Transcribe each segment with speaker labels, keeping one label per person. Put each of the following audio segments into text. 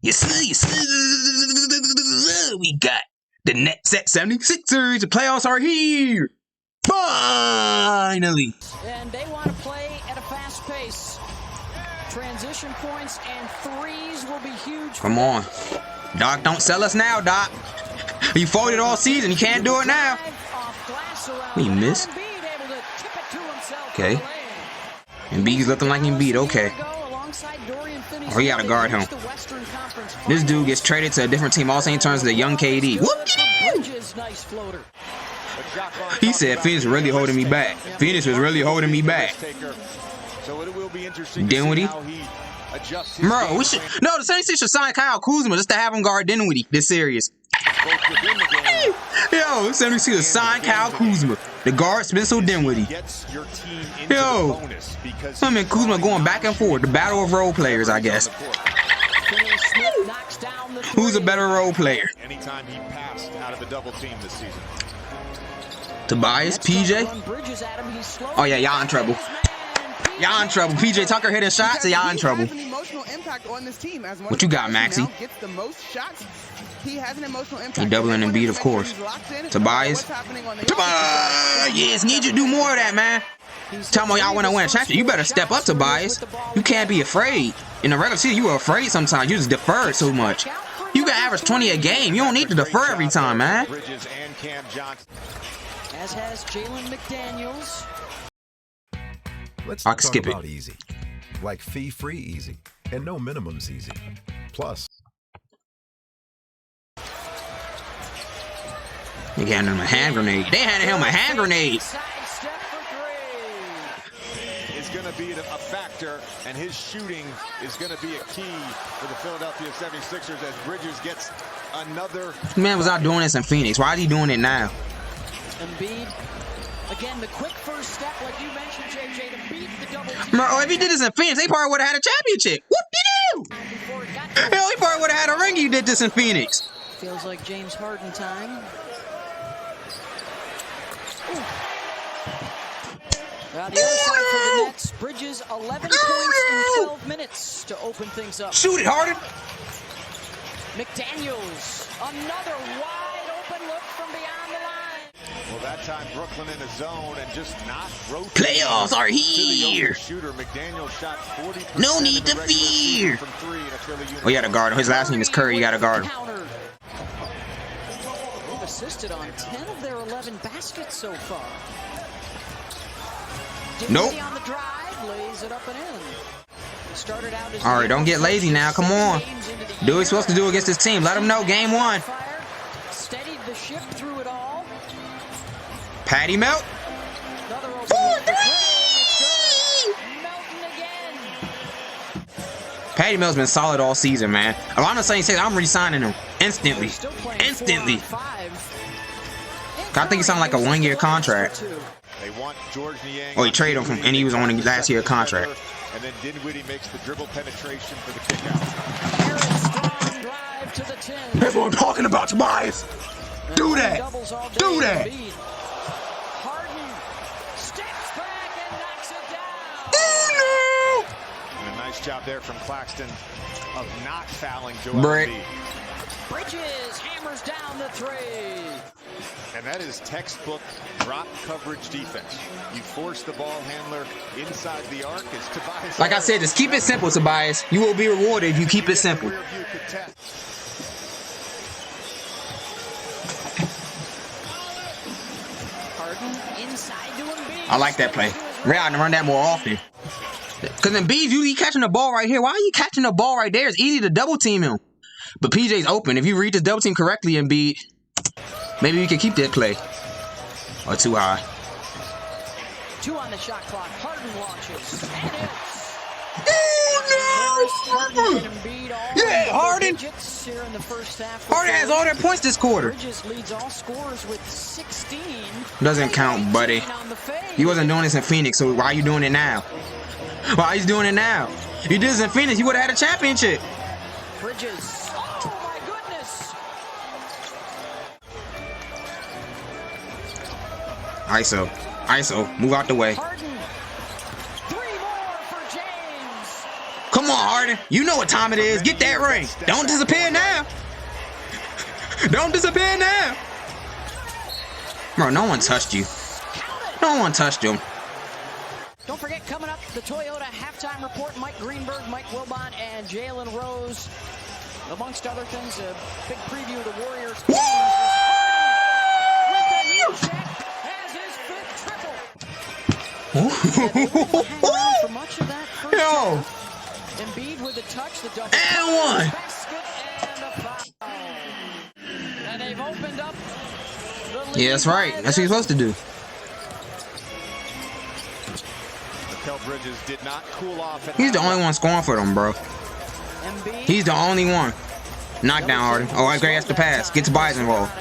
Speaker 1: Yes, we got the Nets at 76ers. The playoffs are here. Finally.
Speaker 2: And they want to play at a fast pace. Transition points and threes will be huge.
Speaker 1: Come on. Doc, don't sell us now, Doc. You folded all season. You can't do it now. We missed. Okay. Embiid's looking like Embiid. Okay. Oh, he gotta guard him. This dude gets traded to a different team. All same terms as the young KD. Whoop! He said Phoenix was really holding me back. Phoenix was really holding me back. Dinwiddie. Bro, we should. No, the 76ers should sign Kyle Kuzma just to have him guard Dinwiddie this series. Yo, 76ers sign Kyle Kuzma. The guard Spencer Dinwiddie. Yo, him and Kuzma going back and forth. The battle of role players, I guess. Who's a better role player?
Speaker 3: Anytime he passed out of the double team this season.
Speaker 1: Tobias, PJ. Oh yeah, y'all in trouble. Y'all in trouble. PJ Tucker hitting shots, and y'all in trouble. What you got, Maxey? He doubling Embiid, of course. Tobias. Tobias! Yes, need you to do more of that, man. Tell me y'all want to win a championship. You better step up, Tobias. You can't be afraid. In the regular season, you were afraid sometimes. You just deferred so much. You can average 20 a game. You don't need to defer every time, man.
Speaker 2: As has Jalen McDaniels.
Speaker 4: Let's
Speaker 1: I
Speaker 4: talk
Speaker 1: can skip
Speaker 4: about
Speaker 1: it.
Speaker 4: easy. Like fee-free easy. And no minimums easy. Plus,
Speaker 1: They handed him a hand grenade. They handed him a hand grenade.
Speaker 3: Is going to be a factor, and his shooting is going to be a key for the Philadelphia 76ers as Bridges gets another.
Speaker 1: Man was out doing this in Phoenix. Why is he doing it now?
Speaker 2: Embiid, again, the quick first step, like you mentioned, JJ, to beat the double team.
Speaker 1: Bro, if he did this in Phoenix, they probably would have had a championship. Whoop-de-doo! Hell, he probably would have had a ring if you did this in Phoenix.
Speaker 2: Feels like James Harden time. On the other side for the Nets, Bridges 11 points in 12 minutes to open things up.
Speaker 1: Shoot it, Harden.
Speaker 2: McDaniels, another wide open look from beyond the line.
Speaker 3: Well, that time Brooklyn in the zone and just not rotating.
Speaker 1: Playoffs are here.
Speaker 3: Shooter. McDaniels shot 40%.
Speaker 1: No need to fear.
Speaker 3: From three in a Philly unit.
Speaker 1: Oh, you got to guard him. His last name is Curry. You got to guard him.
Speaker 2: They've assisted on 10 of their 11 baskets so far.
Speaker 1: Nope.
Speaker 2: On the drive, lays it up and in. Started out as
Speaker 1: All right, don't get lazy now. Come on. Do what you're supposed to do against this team. Let them know game one.
Speaker 2: Steadied the ship through it all.
Speaker 1: Patty Melt.
Speaker 2: Another open
Speaker 1: 4-3.
Speaker 2: Melton again.
Speaker 1: Patty Melt's been solid all season, man. A lot of saying I'm re-signing him instantly. Instantly. I think he signed like a 1-year contract.
Speaker 3: They want George Niang.
Speaker 1: Oh, he traded him from, and he was on his last year contract.
Speaker 3: And then Dinwiddie makes the dribble penetration for the kickout.
Speaker 2: Drive to the 10.
Speaker 1: That's what I'm talking about, Tobias. Do that. Do that.
Speaker 2: Harden steps back and knocks it down.
Speaker 1: Oh,
Speaker 3: And a nice job there from Claxton of not fouling Joel
Speaker 1: Brick.
Speaker 3: Embiid.
Speaker 2: Bridges hammers down the three.
Speaker 3: And that is textbook drop coverage defense. You force the ball handler inside the arc as Tobias.
Speaker 1: like I said, just keep it simple, Tobias. You will be rewarded if you keep it simple.
Speaker 2: Harden inside to Embiid.
Speaker 1: I like that play. Ray ought to run that more often. Because Embiid, you catching the ball right here. Why are you catching the ball right there? It's easy to double team him. But PJ's open. If you read this double team correctly, Embiid, maybe we can keep that play. Or too high.
Speaker 2: 2 on the shot clock. Harden launches. And hits.
Speaker 1: Oh, no! Yeah, Harden.
Speaker 2: Here in the first half.
Speaker 1: Harden has all their points this quarter.
Speaker 2: Bridges leads all scorers with 16.
Speaker 1: Doesn't count, buddy. He wasn't doing this in Phoenix, so why are you doing it now? Why are you doing it now? If you did this in Phoenix, you would have had a championship.
Speaker 2: Bridges. Oh, my goodness.
Speaker 1: ISO. ISO. Move out the way.
Speaker 2: Harden. 3 more for James.
Speaker 1: Come on, on, Harden. You know what time it is. Get that ring. Don't disappear now. Don't disappear now. Bro, no one touched you. No one touched him.
Speaker 2: Don't forget, coming up, the Toyota halftime report. Mike Greenberg, Mike Wilbon, and Jalen Rose. Amongst other things, a big preview of the Warriors. With a huge check, has his fifth triple. For much of that first half. Embiid with a touch, the double.
Speaker 1: And one.
Speaker 2: Basket and a foul. And they've opened up the lead.
Speaker 1: Yeah, that's right. That's what you're supposed to do.
Speaker 3: Bridges did not cool off.
Speaker 1: He's the only one scoring for them, bro. He's the only one. Knockdown, Harden. Oh, I agree. That's the pass. Get Tobias involved.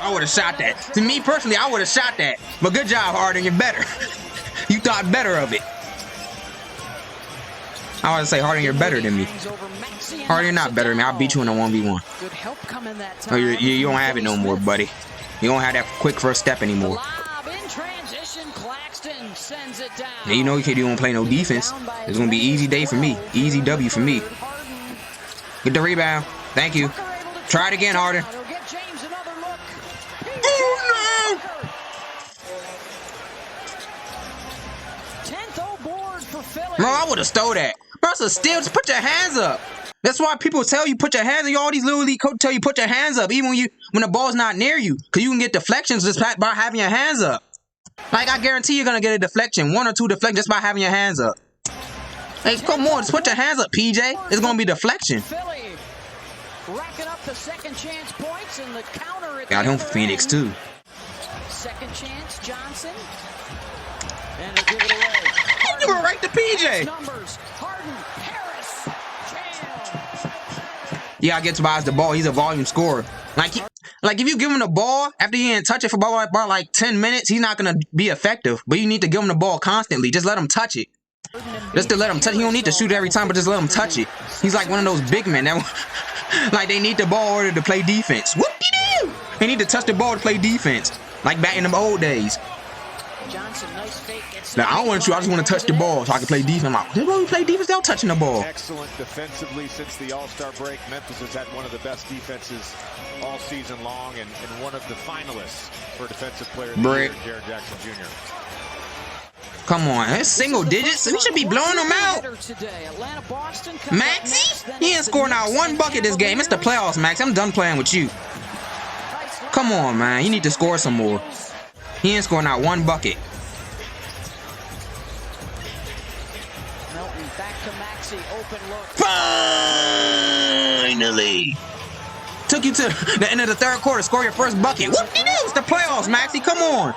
Speaker 1: I would have shot that. To me personally, I would have shot that. But good job, Harden. You're better. You thought better of it. I would say, Harden, you're better than me. Harden, you're not better than me. I'll beat you in a 1v1.
Speaker 2: Good help coming that time.
Speaker 1: Oh, you don't have it no more, buddy. You don't have that quick first step anymore.
Speaker 2: Sends it down.
Speaker 1: Now, you know you don't play no defense. It's going to be easy day for me. Easy W for me. Get the rebound. Thank you. Try it again, Harden. Oh, no!
Speaker 2: 10th board for Philly.
Speaker 1: Bro, I would have stole that. Bro, so still, just put your hands up. That's why people tell you put your hands up. All these little league coaches tell you put your hands up, even when the ball's not near you. Because you can get deflections just by having your hands up. Like, I guarantee you're going to get a deflection. 1 or 2 deflections just by having your hands up. Hey, come on. Just put your hands up, PJ. It's going to be deflection.
Speaker 2: Philly racking up the second chance points and the counter.
Speaker 1: Got him for Phoenix, too.
Speaker 2: Second chance, Johnson. And they give it away.
Speaker 1: You were right to PJ.
Speaker 2: Numbers. Harden, Harris, Jam.
Speaker 1: Yeah, I get Tobias the ball. He's a volume scorer. Like if you give him the ball after he didn't touch it for about like 10 minutes, he's not gonna be effective. But you need to give him the ball constantly. Just let him touch it. Just to let him touch. He don't need to shoot every time, but just let him touch it. He's like one of those big men that like they need the ball in order to play defense. Whoop-de-doo! They need to touch the ball to play defense, like back in the old days.
Speaker 2: Johnson, nice fake.
Speaker 1: Now I don't want to shoot. I just want to touch the ball so I can play defense. I'm like, they won't play defense without touching the ball.
Speaker 3: Excellent defensively since the All-Star break. Memphis has had one of the best defenses all season long, and one of the finalists for Defensive Player of the Year, Jaren Jackson Jr.
Speaker 1: Come on, it's single digits. We should be blowing them out. Maxie, he ain't scoring out 1 bucket this game. It's the playoffs, Max. I'm done playing with you. Come on, man. You need to score some more. He ain't scoring out 1 bucket.
Speaker 2: Melton back to Maxey, open look.
Speaker 1: Finally. Took you to the end of the third quarter, score your first bucket. Whoop-de-doo, it's the playoffs, Maxie. Come on.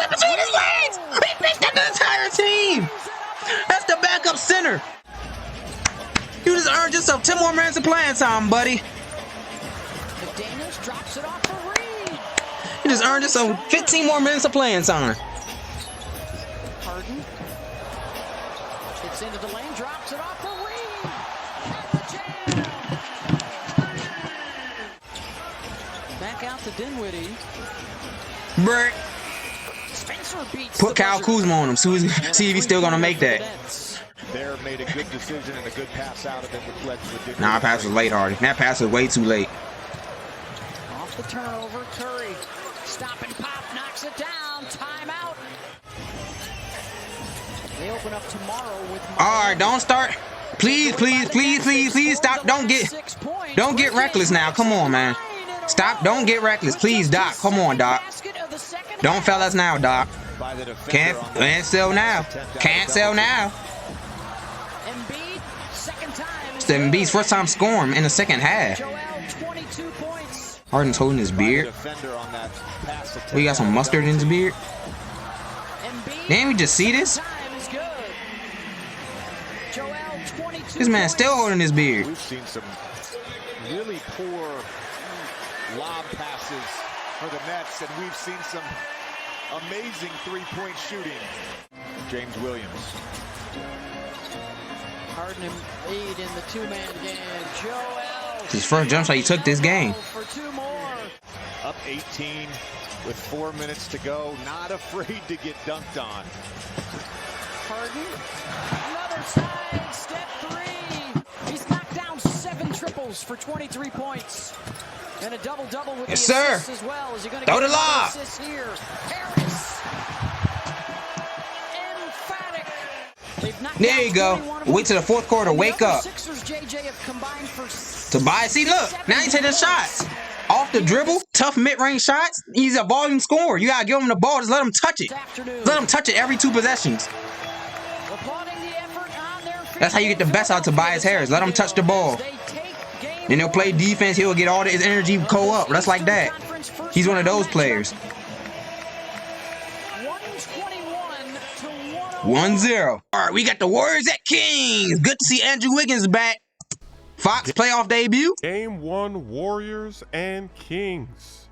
Speaker 1: Between his legs. He picked up the entire team. That's the backup center. You just earned yourself 10 more minutes of playing time, buddy.
Speaker 2: McDaniels drops it off for Reed.
Speaker 1: You just earned yourself 15 more minutes of playing time.
Speaker 2: Harden. Gets into the lane, drops it off for Reed. Back out to Dinwiddie.
Speaker 1: Brett. Put Kyle Kuzma on him. See if he's still going to make that.
Speaker 3: There made a good decision and a good pass out of it, which led to the
Speaker 1: Nah, that pass was late, Hardy. That pass was way too late.
Speaker 2: Off the turnover, Curry. Stop and pop, knocks it down. Timeout. They open up tomorrow with.
Speaker 1: All right, don't start. Please, please, please, please, please stop. Don't get reckless now. Come on, man. Stop. Don't get reckless, please, Doc. Come on, Doc. Don't fail us now, Doc. Can't sell now. Can't sell now. It's Embiid's first time scoring in the second half. Harden's holding his beard. We got some mustard in his beard. Didn't we just see this? This man's still holding his beard.
Speaker 3: We've seen some really poor lob passes for the Nets, and we've seen some amazing three-point shooting. James Williams.
Speaker 2: Harden and Embiid in the two-man game. Joel.
Speaker 1: His first jump shot he took this game.
Speaker 2: For 2 more.
Speaker 3: Up 18 with 4 minutes to go. Not afraid to get dunked on.
Speaker 2: Harden, another side step three. He's knocked down 7 triples for 23 points. And a double-double with the assists as well. Is he going to get another assist here? Harris. Emphatic.
Speaker 1: There you go. Wait till the fourth quarter. Wake up.
Speaker 2: Sixers, JJ, have combined for
Speaker 1: Tobias, see, look. Now he's taking shots. Off the dribble, tough mid-range shots. He's a volume scorer. You got to give him the ball. Just let him touch it. Let him touch it every 2 possessions. That's how you get the best out of Tobias Harris. Let him touch the ball. Then he'll play defense. He'll get all his energy go up. That's like that. He's one of those players. 1-0. All right, we got the Warriors at Kings. Good to see Andrew Wiggins back. Fox playoff debut.
Speaker 5: Game 1, Warriors and Kings.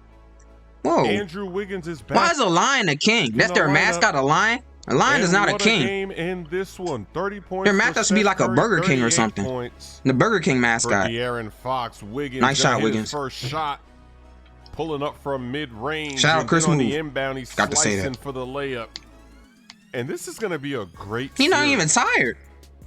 Speaker 1: Whoa.
Speaker 5: Andrew Wiggins is back.
Speaker 1: Why is a lion a king? That's their mascot, a lion? A lion is not a king.
Speaker 5: Game in this one, 30 points.
Speaker 1: Their mascot should be like a Burger King or something. The Burger King mascot.
Speaker 5: De'Aaron Fox. Wiggins.
Speaker 1: Nice shot, Wiggins.
Speaker 5: First shot. Pulling up from mid-range.
Speaker 1: Shout out Chris
Speaker 5: on
Speaker 1: Move.
Speaker 5: the inbound, he's
Speaker 1: got to say
Speaker 5: slicing
Speaker 1: that.
Speaker 5: for the layup. And this is going to be a great
Speaker 1: He's not
Speaker 5: series.
Speaker 1: even tired.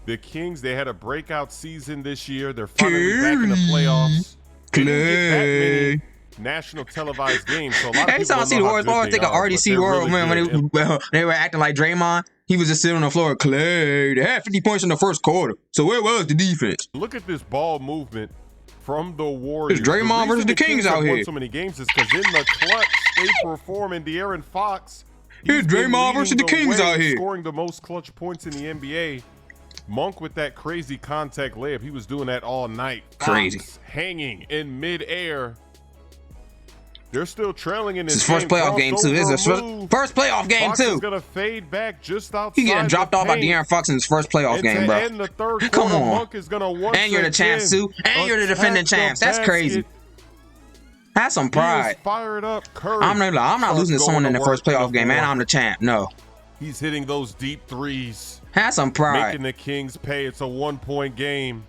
Speaker 5: The Kings, they had a breakout season this year. They're finally back in the playoffs. They didn't get that many national televised games. So a lot of
Speaker 1: Every time I see the Warriors, I always think of RDC World, man, when they were acting like Draymond. He was just sitting on the floor. Clay, they had 50 points in the first quarter. So where was the defense?
Speaker 5: Look at this ball movement from the Warriors.
Speaker 1: It's Draymond versus the Kings out here.
Speaker 5: Won so many games is because in the clutch, they perform. And De'Aaron Fox,
Speaker 1: here's Draymond versus the Kings out here,
Speaker 5: scoring the most clutch points in the NBA. Monk with that crazy contact layup. He was doing that all night.
Speaker 1: Crazy.
Speaker 5: Fox hanging in midair. They're still trailing in this
Speaker 1: His first playoff game too. This is his first playoff game
Speaker 5: Fox
Speaker 1: too.
Speaker 5: Is gonna fade back just outside.
Speaker 1: He getting dropped off by De'Aaron Fox in his first playoff game, bro.
Speaker 5: The third
Speaker 1: Come
Speaker 5: quarter,
Speaker 1: on.
Speaker 5: Monk is gonna once
Speaker 1: And you're the champs too. And you're the defending champs. That's crazy. That's some pride.
Speaker 5: Fired up. Curry.
Speaker 1: I'm not losing to someone in the first playoff game, man. I'm the champ. No.
Speaker 5: He's hitting those deep threes.
Speaker 1: That's some pride.
Speaker 5: Making the Kings pay. It's a 1-point game.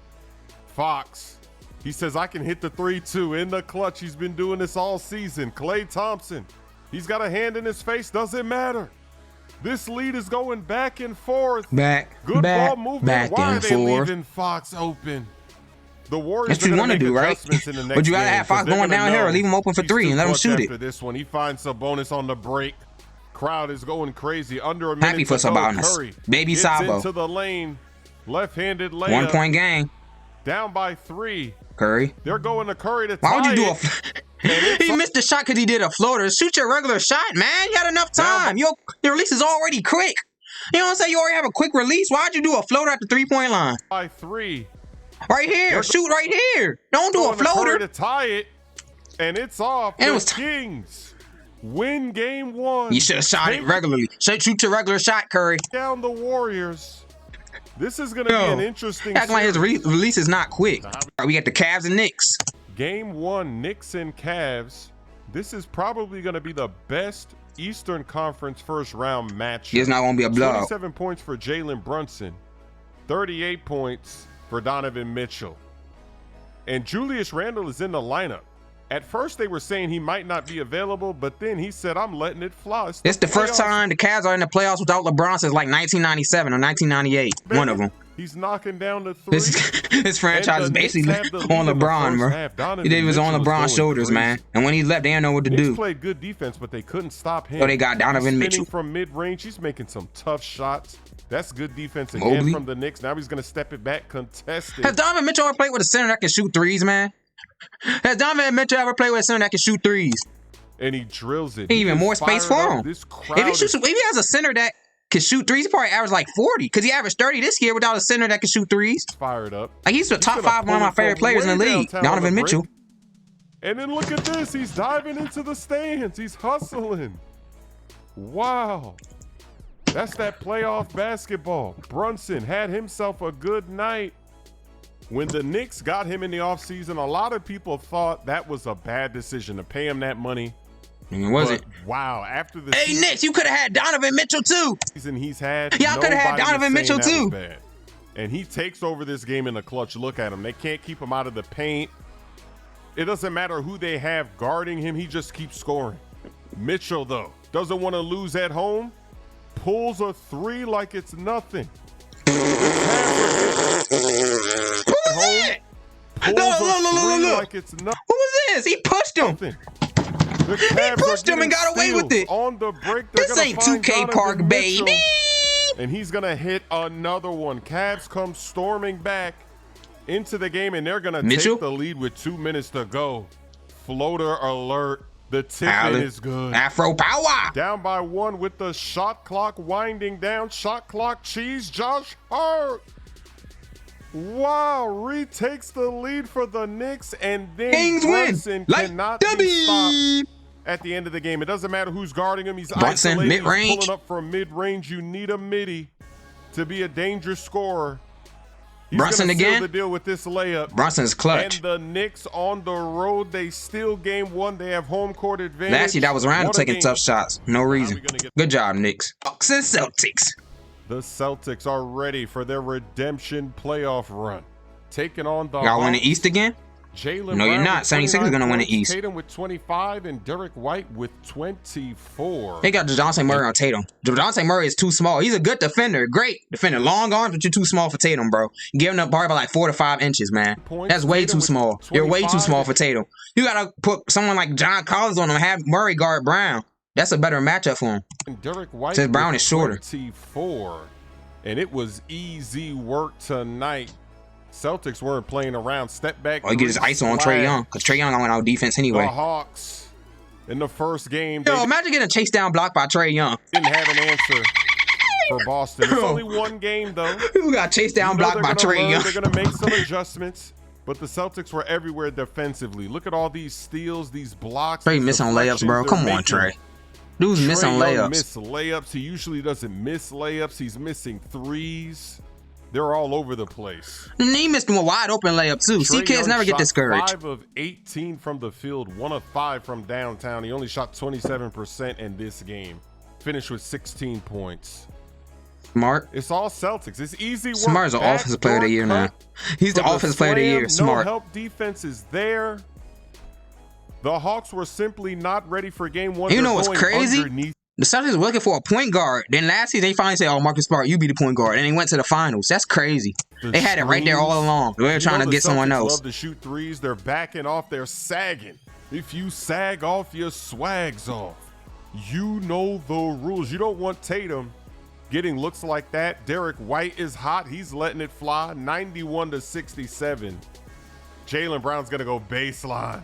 Speaker 5: Fox, he says, I can hit the 3 too. In the clutch, he's been doing this all season. Klay Thompson, he's got a hand in his face. Doesn't matter. This lead is going back and forth. Good ball movement. Why are they leaving Fox open? The Warriors.
Speaker 1: That's what you want to do, right? But you gotta have Fox going down here or leave him open for 3 and let him shoot it.
Speaker 5: After this one, he finds a bonus on the break. Crowd is going crazy. Under a minute
Speaker 1: Happy for
Speaker 5: to go.
Speaker 1: Sabonis.
Speaker 5: Curry
Speaker 1: Baby
Speaker 5: gets
Speaker 1: Sabo.
Speaker 5: into the lane. Left-handed layup.
Speaker 1: 1-point game.
Speaker 5: Down by 3.
Speaker 1: Curry.
Speaker 5: They're going to Curry to tie.
Speaker 1: Why would you do
Speaker 5: it.
Speaker 1: He missed the shot because he did a floater. Shoot your regular shot, man. You had enough time. Your release is already quick. You know what I'm saying? You already have a quick release. Why'd you do a floater at the 3-point line?
Speaker 5: By 3.
Speaker 1: Right here. Shoot right here. Don't do a floater.
Speaker 5: To tie it, and it's off.
Speaker 1: And
Speaker 5: the
Speaker 1: it was
Speaker 5: Kings win game 1.
Speaker 1: You should have shot it regularly. Shoot your regular shot, Curry.
Speaker 5: Down the Warriors. This is going to be an interesting
Speaker 1: acting like his release is not quick. All right, we got the Cavs and Knicks.
Speaker 5: Game 1, Knicks and Cavs. This is probably going to be the best Eastern Conference first round match.
Speaker 1: It's not going to be a blowout.
Speaker 5: 27 points for Jalen Brunson. 38 points for Donovan Mitchell. And Julius Randle is in the lineup. At first, they were saying he might not be available, but then he said, I'm letting it fly.
Speaker 1: It's the first time the Cavs are in the playoffs without LeBron since like 1997 or 1998. One of them.
Speaker 5: He's knocking down the 3.
Speaker 1: His franchise is basically on LeBron, bro. He was on LeBron's shoulders, man. And when he left, they didn't know what to do.
Speaker 5: He played good defense, but they couldn't stop him.
Speaker 1: So they got Donovan Mitchell.
Speaker 5: From mid-range, he's making some tough shots. That's good defense again from the Knicks. Now he's going to step it back, contested.
Speaker 1: Has Donovan Mitchell ever played with a center that can shoot threes, man? Has Donovan Mitchell ever played with a center that can shoot threes?
Speaker 5: And he drills it.
Speaker 1: Even more space for him. If he has a center that can shoot threes, he probably average like 40 because he averaged 30 this year without a center that can shoot threes.
Speaker 5: Fired up.
Speaker 1: Like he's the top 5 one of my favorite players in the league. Donovan Mitchell.
Speaker 5: And then look at this. He's diving into the stands. He's hustling. Wow. That's that playoff basketball. Brunson had himself a good night. When the Knicks got him in the offseason, a lot of people thought that was a bad decision to pay him that money.
Speaker 1: And it wasn't.
Speaker 5: Wow, after the
Speaker 1: Hey, Knicks, you could have had Donovan Mitchell too.
Speaker 5: Season he's had.
Speaker 1: Y'all could have had Donovan Mitchell too.
Speaker 5: And he takes over this game in the clutch. Look at him. They can't keep him out of the paint. It doesn't matter who they have guarding him. He just keeps scoring. Mitchell, though, doesn't want to lose at home. Pulls a three like it's nothing. Like it's nothing.
Speaker 1: Who was this? He pushed him. He pushed him and got away with it.
Speaker 5: On the break,
Speaker 1: this ain't 2K Park, baby.
Speaker 5: And he's going to hit another one. Cavs come storming back into the game, and they're going to take the lead with 2 minutes to go. Floater alert. The tip is good.
Speaker 1: Afro power.
Speaker 5: Down by 1 with the shot clock winding down. Shot clock cheese. Josh Hart. Wow. Retakes the lead for the Knicks, and then Brunson cannot be stopped at the end of the game. It doesn't matter who's guarding him. He's isolated.
Speaker 1: Mid-range.
Speaker 5: Pulling up from mid-range. You need a midi to be a dangerous scorer. He's
Speaker 1: Brunson again.
Speaker 5: Seal the deal with this layup.
Speaker 1: Brunson's clutch.
Speaker 5: And the Knicks on the road, they steal game 1. They have home court advantage.
Speaker 1: Last year, that was Randall taking tough shots. No reason. Good job, Knicks. Bucks and Celtics.
Speaker 5: The Celtics are ready for their redemption playoff run. Taking on the
Speaker 1: Y'all win the East again? No, you're not. 76 is going to win the East.
Speaker 5: Tatum with 25 and Derek White with 24.
Speaker 1: They got DeJounte Murray on Tatum. DeJounte Murray is too small. He's a good defender. Great defender. Long arms, but you're too small for Tatum, bro. You're giving up probably by like 4 to 5 inches, man. That's way too small. You're way too small for Tatum. You got to put someone like John Collins on him and have Murray guard Brown. That's a better matchup for him.
Speaker 5: And Derek White
Speaker 1: since Brown is shorter.
Speaker 5: 24. And it was easy work tonight. Celtics weren't playing around. Step back.
Speaker 1: He get his ISO on Trae Young, because Trae Young went out defense anyway.
Speaker 5: The Hawks in the first game.
Speaker 1: Yo, imagine getting chased down blocked by Trae Young.
Speaker 5: Didn't have an answer for Boston. It's only one game, though.
Speaker 1: Who got chased down blocked by Trae Young?
Speaker 5: They're going to make some adjustments, but the Celtics were everywhere defensively. Look at all these steals, these blocks.
Speaker 1: Trae missing layups, bro. Come on, Trae. Dude's missing layups.
Speaker 5: Miss layups. He usually doesn't miss layups. He's missing threes. They're all over the place.
Speaker 1: And he missed a wide open layup too. See, kids never get discouraged.
Speaker 5: 5 of 18 from the field, 1 of 5 from downtown. He only shot 27% in this game. Finished with 16 points.
Speaker 1: Smart.
Speaker 5: It's all Celtics. It's easy work.
Speaker 1: Smart's an offensive player of the year now. He's the offensive player of the year. Smart.
Speaker 5: No help defense is there. The Hawks were simply not ready for game 1.
Speaker 1: You know what's crazy? The Celtics were looking for a point guard. Then last season, they finally said, oh, Marcus Smart, you be the point guard. And they went to the finals. That's crazy. They had it right there all along. They were trying to get someone else.
Speaker 5: Love to shoot threes. They're backing off. They're sagging. If you sag off, your swag's off. You know the rules. You don't want Tatum getting looks like that. Derek White is hot. He's letting it fly. 91-67. Jaylen Brown's going to go baseline.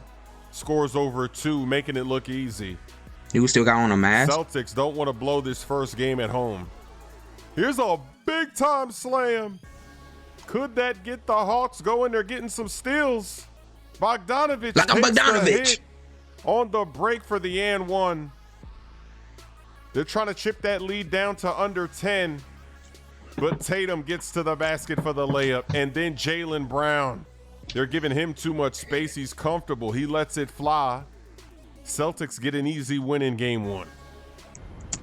Speaker 5: Scores over 2, making it look easy.
Speaker 1: You still got on a mask?
Speaker 5: Celtics don't want to blow this first game at home. Here's a big-time slam. Could that get the Hawks going? They're getting some steals. Bogdanovich hit on the break for the and 1. They're trying to chip that lead down to under 10. But Tatum gets to the basket for the layup. And then Jaylen Brown. They're giving him too much space. He's comfortable. He lets it fly. Celtics get an easy win in game 1.